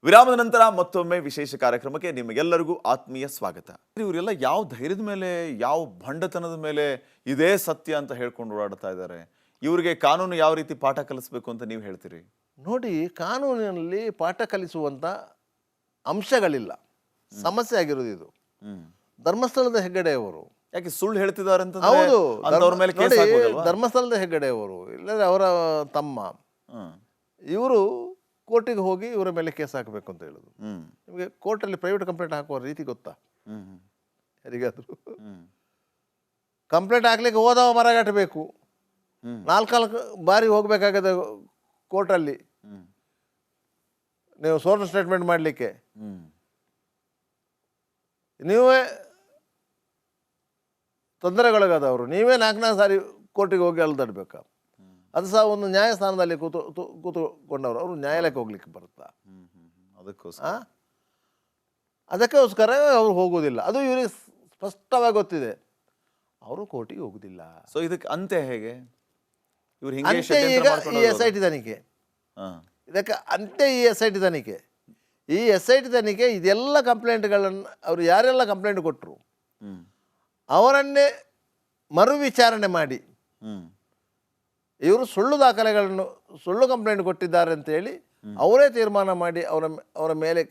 ವಿರಾಮದ ನಂತರ ಮತ್ತೊಮ್ಮೆ ವಿಶೇಷ ಕಾರ್ಯಕ್ರಮಕ್ಕೆ ನಿಮಗೆಲ್ಲರಿಗೂ ಆತ್ಮೀಯ ಸ್ವಾಗತ. ಇವರೆಲ್ಲ ಯಾವ ಧೈರ್ಯದ ಮೇಲೆ, ಯಾವ ಭಂಡತನದ ಮೇಲೆ ಇದೇ ಸತ್ಯ ಅಂತ ಹೇಳ್ಕೊಂಡು ಓಡಾಡ್ತಾ ಇದ್ದಾರೆ? ಇವರಿಗೆ ಕಾನೂನು ಯಾವ ರೀತಿ ಪಾಠ ಕಲಿಸಬೇಕು ಅಂತ ನೀವು ಹೇಳ್ತೀರಿ? ನೋಡಿ, ಕಾನೂನಿನಲ್ಲಿ ಪಾಠ ಕಲಿಸುವಂಥ ಅಂಶಗಳಿಲ್ಲ, ಸಮಸ್ಯೆ ಆಗಿರೋದು ಇದು. ಧರ್ಮಸ್ಥಳದ ಹೆಗ್ಗಡೆಯವರು ಯಾಕೆ ಸುಳ್ಳು ಹೇಳ್ತಿದ್ದಾರೆ ಅಂತ? ಹೌದು, ಅವ್ರ ಮೇಲೆ ಕೇಸ್ ಹಾಕ್ಬೋದಲ್ವಾ? ಧರ್ಮಸ್ಥಳದ ಹೆಗ್ಗಡೆಯವರು ಇಲ್ಲದ್ರೆ ಅವರ ತಮ್ಮ ಇವರು ಕೋರ್ಟಿಗೆ ಹೋಗಿ ಇವರ ಮೇಲೆ ಕೇಸ್ ಹಾಕಬೇಕು ಅಂತ ಹೇಳೋದು. ನಿಮಗೆ ಕೋರ್ಟಲ್ಲಿ ಪ್ರೈವೇಟ್ ಕಂಪ್ಲೇಂಟ್ ಹಾಕುವ ರೀತಿ ಗೊತ್ತಾ? ಯಾರಿಗಾದ್ರು ಕಂಪ್ಲೇಂಟ್ ಹಾಕ್ಲಿಕ್ಕೆ ಹೋದವ ಮರಗಟ್ಟಬೇಕು, 4 ಬಾರಿ ಹೋಗ್ಬೇಕಾಗದೆ ಕೋರ್ಟಲ್ಲಿ ನೀವು ಸೋರ್ನ ಸ್ಟೇಟ್ಮೆಂಟ್ ಮಾಡಲಿಕ್ಕೆ. ನೀವೇ ತೊಂದರೆಗೊಳಗಾದವರು, ನೀವೇ 4 ಸಾರಿ ಕೋರ್ಟಿಗೆ ಹೋಗಿ ಅಲ್ದಾಡ್ಬೇಕಾ? ಅದು ಸಹ ಒಂದು ನ್ಯಾಯಸ್ಥಾನದಲ್ಲಿ ಕೂತುಕೊಂಡವರು, ಅವರು ನ್ಯಾಯಾಲಯಕ್ಕೆ ಹೋಗ್ಲಿಕ್ಕೆ ಬರುತ್ತಾ? ಅದಕ್ಕೋಸ್ಕರ ಅವ್ರು ಹೋಗೋದಿಲ್ಲ. ಅದು ಇವರಿಗೆ ಸ್ಪಷ್ಟವಾಗಿ ಗೊತ್ತಿದೆ, ಅವರು ಕೋರ್ಟಿಗೆ ಹೋಗುದಿಲ್ಲ. ಸೊ ಇದಕ್ಕೆ ಅಂತ್ಯ ಹೇಗೆ? ಇವ್ರು ಈಗ ಈ SIT ತನಿಖೆ, ಇದಕ್ಕೆ ಅಂತ್ಯ ಈ SIT ತನಿಖೆ. ಈ SIT ತನಿಖೆ ಇದೆಲ್ಲ ಕಂಪ್ಲೇಂಟ್ಗಳನ್ನು ಅವರು ಯಾರೆಲ್ಲ ಕಂಪ್ಲೇಂಟ್ ಕೊಟ್ಟರು ಅವರನ್ನೇ ಮರು ವಿಚಾರಣೆ ಮಾಡಿ ಇವರು ಸುಳ್ಳು ದಾಖಲೆಗಳನ್ನು, ಸುಳ್ಳು ಕಂಪ್ಲೇಂಟ್ ಕೊಟ್ಟಿದ್ದಾರೆ ಅಂತೇಳಿ ಅವರೇ ತೀರ್ಮಾನ ಮಾಡಿ ಅವರ ಮೇಲೆ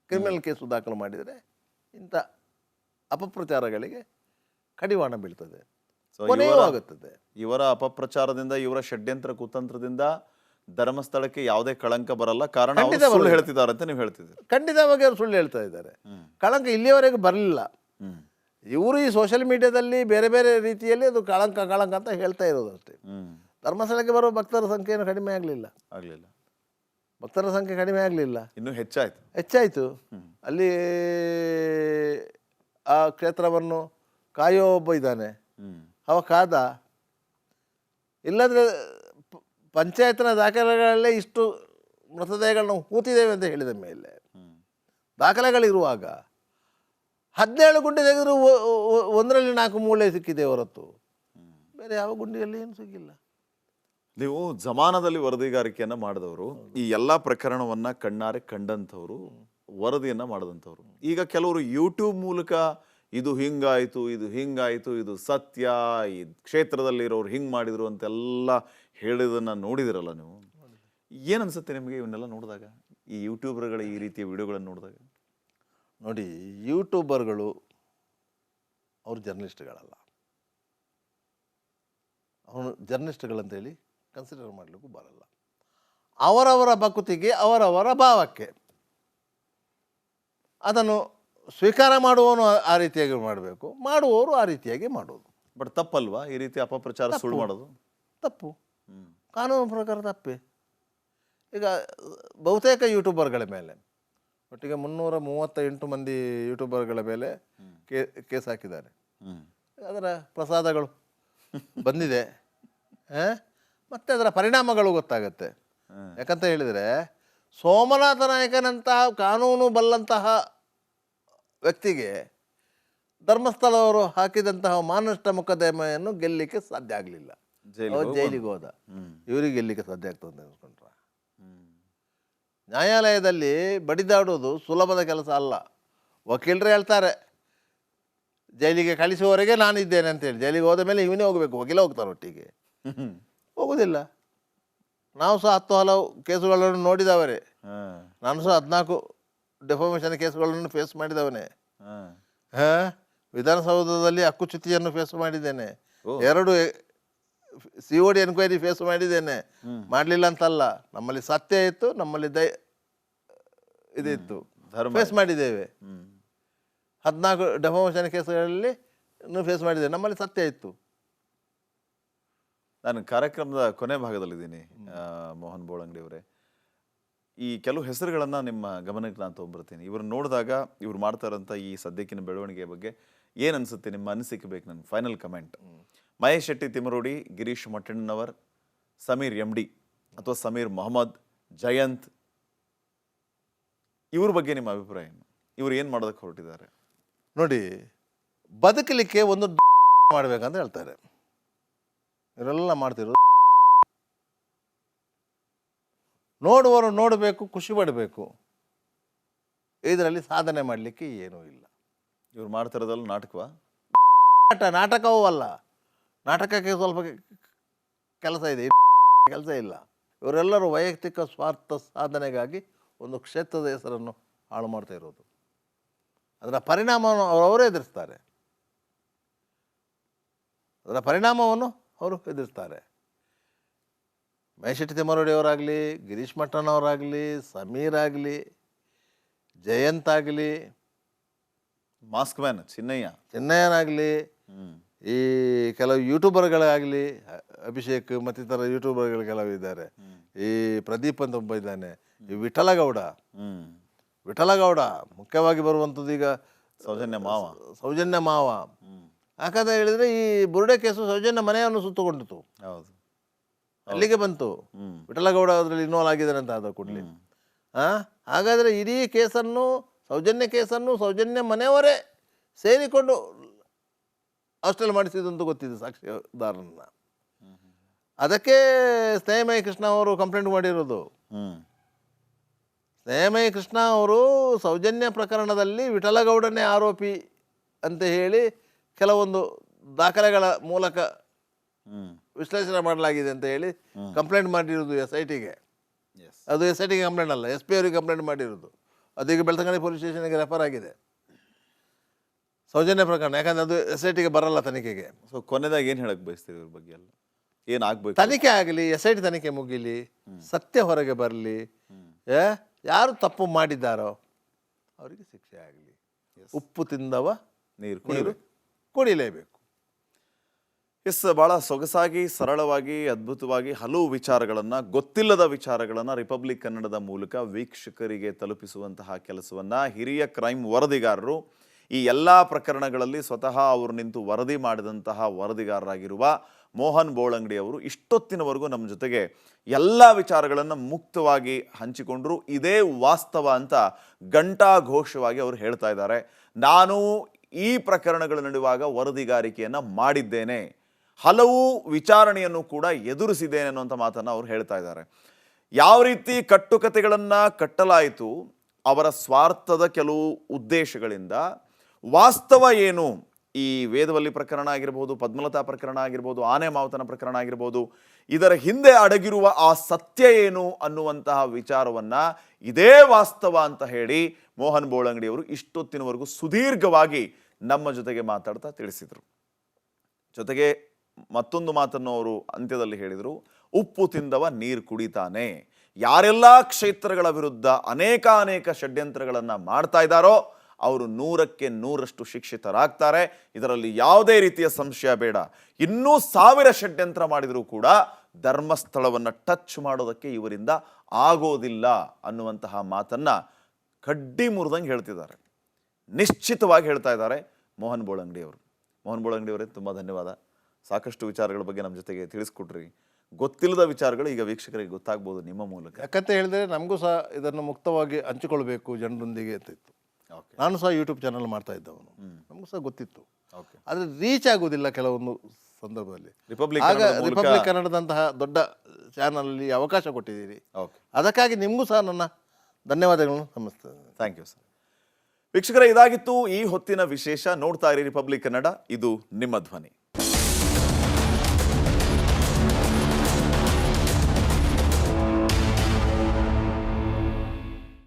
ಕ್ರಿಮಿನಲ್ ಕೇಸು ದಾಖಲು ಮಾಡಿದರೆ ಇಂಥ ಅಪಪ್ರಚಾರಗಳಿಗೆ ಕಡಿವಾಣ ಬೀಳ್ತದೆ, ಕೊನೆಯೂ ಆಗುತ್ತದೆ. ಇವರ ಅಪಪ್ರಚಾರದಿಂದ, ಇವರ ಷಡ್ಯಂತ್ರ ಕುತಂತ್ರದಿಂದ ಧರ್ಮಸ್ಥಳಕ್ಕೆ ಯಾವುದೇ ಕಳಂಕ ಬರಲ್ಲ. ಕಾರಣ ಸುಳ್ಳು ಹೇಳ್ತಿದ್ದಾರೆ ಅಂತ ನೀವು ಹೇಳ್ತಿದ್ದೀರಿ. ಖಂಡಿತವಾಗಿ ಅವರು ಸುಳ್ಳು ಹೇಳ್ತಾ ಇದ್ದಾರೆ. ಕಳಂಕ ಇಲ್ಲಿಯವರೆಗೆ ಬರಲಿಲ್ಲ. ಇವರು ಈ ಸೋಷಿಯಲ್ ಮೀಡಿಯಾದಲ್ಲಿ ಬೇರೆ ಬೇರೆ ರೀತಿಯಲ್ಲಿ ಅದು ಕಳಂಕ ಅಂತ ಹೇಳ್ತಾ ಇರೋದು ಅಷ್ಟೇ. ಧರ್ಮಸ್ಥಳಕ್ಕೆ ಬರುವ ಭಕ್ತರ ಸಂಖ್ಯೆಯನ್ನು ಕಡಿಮೆ ಆಗಲಿಲ್ಲ. ಭಕ್ತರ ಸಂಖ್ಯೆ ಕಡಿಮೆ ಆಗಲಿಲ್ಲ, ಇನ್ನೂ ಹೆಚ್ಚಾಯಿತು. ಅಲ್ಲಿ ಆ ಕ್ಷೇತ್ರವನ್ನು ಕಾಯೋ ಒಬ್ಬ ಇದ್ದಾನೆ, ಅವ ಕಾದ. ಇಲ್ಲಾಂದರೆ ಪಂಚಾಯತ್ನ ದಾಖಲೆಗಳಲ್ಲೇ ಇಷ್ಟು ಮೃತದೇಹಗಳನ್ನ ಹೂತಿದ್ದೇವೆ ಅಂತ ಹೇಳಿದ ಮೇಲೆ ದಾಖಲೆಗಳಿರುವಾಗ 17 ಗುಂಡಿ ತೆಗೆದರೂ ಒಂದರಲ್ಲಿ 4 ಮೂಳೆ ಸಿಕ್ಕಿದೆ ಹೊರತು ಬೇರೆ ಯಾವ ಗುಂಡಿಯಲ್ಲಿ ಏನು ಸಿಕ್ಕಿಲ್ಲ. ನೀವು ಜಮಾನದಲ್ಲಿ ವರದಿಗಾರಿಕೆಯನ್ನು ಮಾಡಿದವರು, ಈ ಎಲ್ಲ ಪ್ರಕರಣವನ್ನ ಕಣ್ಣಾರೆ ಕಂಡಂಥವ್ರು, ವರದಿಯನ್ನ ಮಾಡಿದಂಥವ್ರು. ಈಗ ಕೆಲವರು ಯೂಟ್ಯೂಬ್ ಮೂಲಕ ಇದು ಹಿಂಗಾಯಿತು, ಇದು ಸತ್ಯ, ಈ ಕ್ಷೇತ್ರದಲ್ಲಿರೋರು ಹಿಂಗೆ ಮಾಡಿದ್ರು ಅಂತೆಲ್ಲ ಹೇಳಿದನ್ನ ನೋಡಿದಿರಲ್ಲ ನೀವು. ಏನನ್ಸುತ್ತೆ ನಿಮಗೆ ಇವನ್ನೆಲ್ಲ ನೋಡಿದಾಗ, ಈ ಯೂಟ್ಯೂಬರ್ಗಳ ಈ ರೀತಿಯ ವಿಡಿಯೋಗಳನ್ನು ನೋಡಿದಾಗ? ನೋಡಿ, ಯೂಟ್ಯೂಬರ್ಗಳು ಅವರು ಜರ್ನಲಿಸ್ಟ್ಗಳಲ್ಲ. ಅವನು ಜರ್ನಲಿಸ್ಟ್ಗಳಂತೇಳಿ ಕನ್ಸಿಡರ್ ಮಾಡಲಿಕ್ಕೂ ಬರಲ್ಲ. ಅವರವರ ಭಕುತಿಗೆ, ಅವರವರ ಭಾವಕ್ಕೆ ಅದನ್ನು ಸ್ವೀಕಾರ ಮಾಡುವವನು ಆ ರೀತಿಯಾಗಿ ಮಾಡಬೇಕು, ಮಾಡುವವರು ಆ ರೀತಿಯಾಗಿ ಮಾಡೋದು. ಬಟ್ ತಪ್ಪಲ್ವಾ ಈ ರೀತಿ ಅಪಪ್ರಚಾರ, ಸುಳ್ಳು ಮಾಡೋದು? ತಪ್ಪು, ಕಾನೂನು ಪ್ರಕಾರ ತಪ್ಪೇ. ಈಗ ಬಹುತೇಕ ಯೂಟ್ಯೂಬರ್ಗಳ ಮೇಲೆ ಒಟ್ಟಿಗೆ 338 ಮಂದಿ ಯೂಟ್ಯೂಬರ್ಗಳ ಮೇಲೆ ಕೇಸ್ ಹಾಕಿದ್ದಾರೆ. ಅದರ ಪ್ರಸಾದಗಳು ಬಂದಿದೆ, ಮತ್ತು ಅದರ ಪರಿಣಾಮಗಳು ಗೊತ್ತಾಗತ್ತೆ. ಯಾಕಂತ ಹೇಳಿದರೆ, ಸೋಮನಾಥ ನಾಯಕನಂತಹ ಕಾನೂನು ಬಲ್ಲಂತಹ ವ್ಯಕ್ತಿಗೆ ಧರ್ಮಸ್ಥಳವರು ಹಾಕಿದಂತಹ ಮಾನನಷ್ಟ ಮೊಕದ್ದಮೆಯನ್ನು ಗೆಲ್ಲಲಿಕ್ಕೆ ಸಾಧ್ಯ ಆಗಲಿಲ್ಲ. ಜೈಲಿಗೆ ಹೋದ. ಇವರಿಗೆ ಗೆಲ್ಲಲಿಕ್ಕೆ ಸಾಧ್ಯ ಆಗ್ತದೆ ಅಂತ ಅನ್ಕೊಂಡ್ರ? ನ್ಯಾಯಾಲಯದಲ್ಲಿ ಬಡಿದಾಡೋದು ಸುಲಭದ ಕೆಲಸ ಅಲ್ಲ. ವಕೀಲರು ಹೇಳ್ತಾರೆ ಜೈಲಿಗೆ ಕಳಿಸುವವರೆಗೆ ನಾನಿದ್ದೇನೆ ಅಂತೇಳಿ. ಜೈಲಿಗೆ ಹೋದ ಮೇಲೆ ಇವನೇ ಹೋಗಬೇಕು, ವಕೀಲ ಹೋಗ್ತಾರೆ ಒಟ್ಟಿಗೆ? ಹೋಗೋದಿಲ್ಲ. ನಾವು ಸಹ 10 ಹಲವು ಕೇಸುಗಳನ್ನು ನೋಡಿದವರೇ. ನಾನು ಸಹ 14 ಡೆಫಾಮೇಷನ್ ಕೇಸುಗಳನ್ನು ಫೇಸ್ ಮಾಡಿದವನೇ. ವಿಧಾನಸೌಧದಲ್ಲಿ ಹಕ್ಕುಚ್ಯುತಿಯನ್ನು ಫೇಸ್ ಮಾಡಿದ್ದೇನೆ, 2 COD ಎನ್ಕ್ವೈರಿ ಫೇಸ್ ಮಾಡಿದ್ದೇನೆ. ಮಾಡಲಿಲ್ಲ ಅಂತಲ್ಲ, ನಮ್ಮಲ್ಲಿ ಸತ್ಯ ಇತ್ತು, ನಮ್ಮಲ್ಲಿ ಇದಿತ್ತು, ಫೇಸ್ ಮಾಡಿದ್ದೇವೆ. 14 ಡೆಫಾಮೇಷನ್ ಕೇಸುಗಳಲ್ಲಿ ಫೇಸ್ ಮಾಡಿದ್ದೇವೆ, ನಮ್ಮಲ್ಲಿ ಸತ್ಯ ಇತ್ತು. ನಾನು ಕಾರ್ಯಕ್ರಮದ ಕೊನೆ ಭಾಗದಲ್ಲಿದ್ದೀನಿ. ಮೋಹನ್ ಬೋಳಂಗಡಿ ಅವರೇ, ಈ ಕೆಲವು ಹೆಸರುಗಳನ್ನು ನಿಮ್ಮ ಗಮನಕ್ಕೆ ನಾನು ತೊಗೊಂಡ್ಬರ್ತೀನಿ. ಇವ್ರನ್ನ ನೋಡಿದಾಗ, ಇವ್ರು ಮಾಡ್ತಾ ಇರೋಂಥ ಈ ಸದ್ಯಕ್ಕಿನ ಬೆಳವಣಿಗೆ ಬಗ್ಗೆ ಏನು ಅನಿಸುತ್ತೆ? ನಿಮ್ಮ ಅನಿಸಿಕೆ ಬೇಕು ನನ್ನ final comment. Mahesh Shetty Thimarodi, Girish Mattannanavar, Sameer MD ಅಥವಾ ಸಮೀರ್ ಮೊಹಮ್ಮದ್, ಜಯಂತ್, ಇವ್ರ ಬಗ್ಗೆ ನಿಮ್ಮ ಅಭಿಪ್ರಾಯ ಏನು? ಇವ್ರು ಏನು ಮಾಡೋದಕ್ಕೆ ಹೊರಟಿದ್ದಾರೆ? ನೋಡಿ, ಬದುಕಲಿಕ್ಕೆ ಒಂದು ಮಾಡಬೇಕಂತ ಹೇಳ್ತಾರೆ. ಇವರೆಲ್ಲ ಮಾಡ್ತಿರೋದು ನೋಡುವವರು ನೋಡಬೇಕು, ಖುಷಿ ಪಡಬೇಕು. ಇದರಲ್ಲಿ ಸಾಧನೆ ಮಾಡಲಿಕ್ಕೆ ಏನೂ ಇಲ್ಲ. ಇವ್ರು ಮಾಡ್ತಿರೋದಲ್ಲ ನಾಟಕವಾ? ನಾಟಕವೂ ಅಲ್ಲ. ನಾಟಕಕ್ಕೆ ಸ್ವಲ್ಪ ಕೆಲಸ ಇದೆ, ಕೆಲಸ ಇಲ್ಲ. ಇವರೆಲ್ಲರೂ ವೈಯಕ್ತಿಕ ಸ್ವಾರ್ಥ ಸಾಧನೆಗಾಗಿ ಒಂದು ಕ್ಷೇತ್ರದ ಹೆಸರನ್ನು ಹಾಳು ಮಾಡ್ತಾ ಇರೋದು. ಅದರ ಪರಿಣಾಮವನ್ನು ಅವರೇ ಎದುರಿಸ್ತಾರೆ. ಅದರ ಪರಿಣಾಮವನ್ನು ಅವರು ಎದುರಿಸ್ತಾರೆ. ಮಹೇಶೆಟ್ಟಿ ತಿಮ್ಮರೋಡಿಯವರಾಗಲಿ, ಗಿರೀಶ್ ಮಟ್ಟಣ್ಣವರಾಗಲಿ, ಸಮೀರ್ ಆಗಲಿ, ಜಯಂತ್ ಆಗಲಿ, ಮಾಸ್ಕ್ ಮ್ಯಾನ್ ಚಿನ್ನಯ್ಯನಾಗಲಿ, ಈ ಕೆಲವು ಯೂಟ್ಯೂಬರ್ಗಳಾಗಲಿ, ಅಭಿಷೇಕ್ ಮತ್ತಿತರ ಯೂಟ್ಯೂಬರ್ಗಳು ಕೆಲವು ಇದ್ದಾರೆ. ಈ ಪ್ರದೀಪ್ ಅಂತ ಒಬ್ಬ ಇದ್ದಾನೆ. ಈ ವಿಠಲಗೌಡ ಮುಖ್ಯವಾಗಿ ಬರುವಂಥದ್ದು ಈಗ ಸೌಜನ್ಯ ಮಾವ. ಯಾಕಂತ ಹೇಳಿದರೆ ಈ ಬುರುಡೆ ಕೇಸು ಸೌಜನ್ಯ ಮನೆಯನ್ನು ಸುತ್ತುಕೊಂಡಿತು. ಹೌದು, ಅಲ್ಲಿಗೆ ಬಂತು. ವಿಠಲಗೌಡ ಅದರಲ್ಲಿ ಇನ್ವಾಲ್ವ್ ಆಗಿದ್ದಾನೆ ಅಂತ ಆದ ಕೂಡಲೇ. ಹಾಗಾದರೆ ಇಡೀ ಕೇಸನ್ನು, ಸೌಜನ್ಯ ಮನೆಯವರೇ ಸೇರಿಕೊಂಡು ಅಷ್ಟೆಲ್ಲ ಮಾಡಿಸಿದಂತ ಗೊತ್ತಿದೆ ಸಾಕ್ಷಿದಾರನ್ನ. ಅದಕ್ಕೆ ಸ್ನೇಹಮಯಿ ಕೃಷ್ಣ ಅವರು ಕಂಪ್ಲೇಂಟ್ ಮಾಡಿರೋದು. ಸ್ನೇಹಮಯಿ ಕೃಷ್ಣ ಅವರು ಸೌಜನ್ಯ ಪ್ರಕರಣದಲ್ಲಿ ವಿಠಲಗೌಡನೇ ಆರೋಪಿ ಅಂತ ಹೇಳಿ ಕೆಲವೊಂದು ದಾಖಲೆಗಳ ಮೂಲಕ ವಿಶ್ಲೇಷಣೆ ಮಾಡಲಾಗಿದೆ ಅಂತ ಹೇಳಿ ಕಂಪ್ಲೇಂಟ್ ಮಾಡಿರೋದು SITಗೆ. ಅದು SITಗೆ ಕಂಪ್ಲೇಂಟ್ ಅಲ್ಲ, SP ಅವರಿಗೆ ಕಂಪ್ಲೇಂಟ್ ಮಾಡಿರೋದು. ಅದೀಗ ಬೆಳ್ತಂಗಡಿ ಪೊಲೀಸ್ ಸ್ಟೇಷನ್ಗೆ ರೆಫರ್ ಆಗಿದೆ ಸೌಜನ್ಯ ಪ್ರಕರಣ. ಯಾಕಂದರೆ ಅದು SITಗೆ ಬರಲ್ಲ ತನಿಖೆಗೆ. ಸೊ ಕೊನೆದಾಗ ಏನು ಹೇಳಕ್ಕೆ ಬಯಸ್ತೀವಿ ಇವ್ರ ಬಗ್ಗೆ ಎಲ್ಲ? ಏನಾಗಬೇಕು? ತನಿಖೆ ಆಗಲಿ, SIT ತನಿಖೆ ಮುಗಿಲಿ, ಸತ್ಯ ಹೊರಗೆ ಬರಲಿ. ಯಾರು ತಪ್ಪು ಮಾಡಿದ್ದಾರೋ ಅವರಿಗೆ ಶಿಕ್ಷೆ ಆಗಲಿ. ಉಪ್ಪು ತಿಂದವ ನೀರು ಕುಡಿಲೇಬೇಕು. ಭಾಳ ಸೊಗಸಾಗಿ, ಸರಳವಾಗಿ, ಅದ್ಭುತವಾಗಿ ಹಲವು ವಿಚಾರಗಳನ್ನು, ಗೊತ್ತಿಲ್ಲದ ವಿಚಾರಗಳನ್ನು ರಿಪಬ್ಲಿಕ್ ಕನ್ನಡದ ಮೂಲಕ ವೀಕ್ಷಕರಿಗೆ ತಲುಪಿಸುವಂತಹ ಕೆಲಸವನ್ನು ಹಿರಿಯ ಕ್ರೈಮ್ ವರದಿಗಾರರು, ಈ ಎಲ್ಲ ಪ್ರಕರಣಗಳಲ್ಲಿ ಸ್ವತಃ ಅವರು ನಿಂತು ವರದಿ ಮಾಡಿದಂತಹ ವರದಿಗಾರರಾಗಿರುವ ಮೋಹನ್ ಬೋಳಂಗಡಿ ಅವರು ಇಷ್ಟೊತ್ತಿನವರೆಗೂ ನಮ್ಮ ಜೊತೆಗೆ ಎಲ್ಲ ವಿಚಾರಗಳನ್ನು ಮುಕ್ತವಾಗಿ ಹಂಚಿಕೊಂಡ್ರು. ಇದೇ ವಾಸ್ತವ ಅಂತ ಘಂಟಾಘೋಷವಾಗಿ ಅವರು ಹೇಳ್ತಾ ಇದ್ದಾರೆ. ನಾನು ಈ ಪ್ರಕರಣಗಳ ನಡುವಾಗ ವರದಿಗಾರಿಕೆಯನ್ನು ಮಾಡಿದ್ದೇನೆ, ಹಲವು ವಿಚಾರಣೆಯನ್ನು ಕೂಡ ಎದುರಿಸಿದ್ದೇನೆ ಅನ್ನುವಂಥ ಮಾತನ್ನು ಅವರು ಹೇಳ್ತಾ ಇದ್ದಾರೆ. ಯಾವ ರೀತಿ ಕಟ್ಟುಕತೆಗಳನ್ನು ಕಟ್ಟಲಾಯಿತು ಅವರ ಸ್ವಾರ್ಥದ ಕೆಲವು ಉದ್ದೇಶಗಳಿಂದ, ವಾಸ್ತವ ಏನು, ಈ ವೇದವಲ್ಲಿ ಪ್ರಕರಣ ಆಗಿರ್ಬೋದು, ಪದ್ಮಲತಾ ಪ್ರಕರಣ ಆಗಿರ್ಬೋದು, ಆನೆ ಮಾವತನ ಪ್ರಕರಣ ಆಗಿರ್ಬೋದು, ಇದರ ಹಿಂದೆ ಅಡಗಿರುವ ಆ ಸತ್ಯ ಏನು ಅನ್ನುವಂತಹ ವಿಚಾರವನ್ನು ಇದೇ ವಾಸ್ತವ ಅಂತ ಹೇಳಿ ಮೋಹನ್ ಬೋಳಂಗಡಿ ಅವರು ಇಷ್ಟೊತ್ತಿನವರೆಗೂ ಸುದೀರ್ಘವಾಗಿ ನಮ್ಮ ಜೊತೆಗೆ ಮಾತಾಡ್ತಾ ತಿಳಿಸಿದರು. ಜೊತೆಗೆ ಮತ್ತೊಂದು ಮಾತನ್ನು ಅವರು ಅಂತ್ಯದಲ್ಲಿ ಹೇಳಿದರು, ಉಪ್ಪು ತಿಂದವ ನೀರು ಕುಡಿತಾನೆ. ಯಾರೆಲ್ಲ ಕ್ಷೇತ್ರಗಳ ವಿರುದ್ಧ ಅನೇಕ ಷಡ್ಯಂತ್ರಗಳನ್ನು ಮಾಡ್ತಾ ಇದ್ದಾರೋ ಅವರು 100ಕ್ಕೆ 100ರಷ್ಟು ಶಿಕ್ಷಿತರಾಗ್ತಾರೆ. ಇದರಲ್ಲಿ ಯಾವುದೇ ರೀತಿಯ ಸಂಶಯ ಬೇಡ. ಇನ್ನೂ 1000 ಷಡ್ಯಂತ್ರ ಮಾಡಿದರೂ ಕೂಡ ಧರ್ಮಸ್ಥಳವನ್ನು ಟಚ್ ಮಾಡೋದಕ್ಕೆ ಇವರಿಂದ ಆಗೋದಿಲ್ಲ ಅನ್ನುವಂತಹ ಮಾತನ್ನು ಕಡ್ಡಿ ಮುರಿದಂಗೆ ಹೇಳ್ತಿದ್ದಾರೆ. ನಿಶ್ಚಿತವಾಗಿ ಹೇಳ್ತಾ ಇದ್ದಾರೆ ಮೋಹನ್ ಬೋಳಂಗಡಿ ಅವರು. ಮೋಹನ್ ಬೋಳಂಗಡಿ ಅವರೇ, ತುಂಬ ಧನ್ಯವಾದ. ಸಾಕಷ್ಟು ವಿಚಾರಗಳ ಬಗ್ಗೆ ನಮ್ಮ ಜೊತೆಗೆ ತಿಳಿಸ್ಕೊಟ್ರಿ. ಗೊತ್ತಿಲ್ಲದ ವಿಚಾರಗಳು ಈಗ ವೀಕ್ಷಕರಿಗೆ ಗೊತ್ತಾಗ್ಬೋದು ನಿಮ್ಮ ಮೂಲಕ. ಯಾಕಂತ ಹೇಳಿದರೆ ನಮಗೂ ಸಹ ಇದನ್ನು ಮುಕ್ತವಾಗಿ ಹಂಚಿಕೊಳ್ಬೇಕು ಜನರೊಂದಿಗೆ ಅಂತ ಇತ್ತು. ನಾನು ಸಹ ಯೂಟ್ಯೂಬ್ ಚಾನಲ್ ಮಾಡ್ತಾ ಇದ್ದವನು, ನಮಗೂ ಸಹ ಗೊತ್ತಿತ್ತು. ಆದರೆ ರೀಚ್ ಆಗೋದಿಲ್ಲ ಕೆಲವೊಂದು ಸಂದರ್ಭದಲ್ಲಿ. ರಿಪಬ್ಲಿಕ್ ಕನ್ನಡದಂತಹ ದೊಡ್ಡ ಚಾನಲಲ್ಲಿ ಅವಕಾಶ ಕೊಟ್ಟಿದ್ದೀರಿ, ಅದಕ್ಕಾಗಿ ನಿಮಗೂ ಸಹ ನನ್ನ ಧನ್ಯವಾದಗಳನ್ನು ಸಲ್ಲಿಸ್ತೇನೆ. Thank you sir. ವೀಕ್ಷಕರೇ, ಇದಾಗಿತ್ತು ಈ ಹೊತ್ತಿನ ವಿಶೇಷ. ನೋಡ್ತಾ ಇರಿ ರಿಪಬ್ಲಿಕ್ ಕನ್ನಡ, ಇದು ನಿಮ್ಮ ಧ್ವನಿ.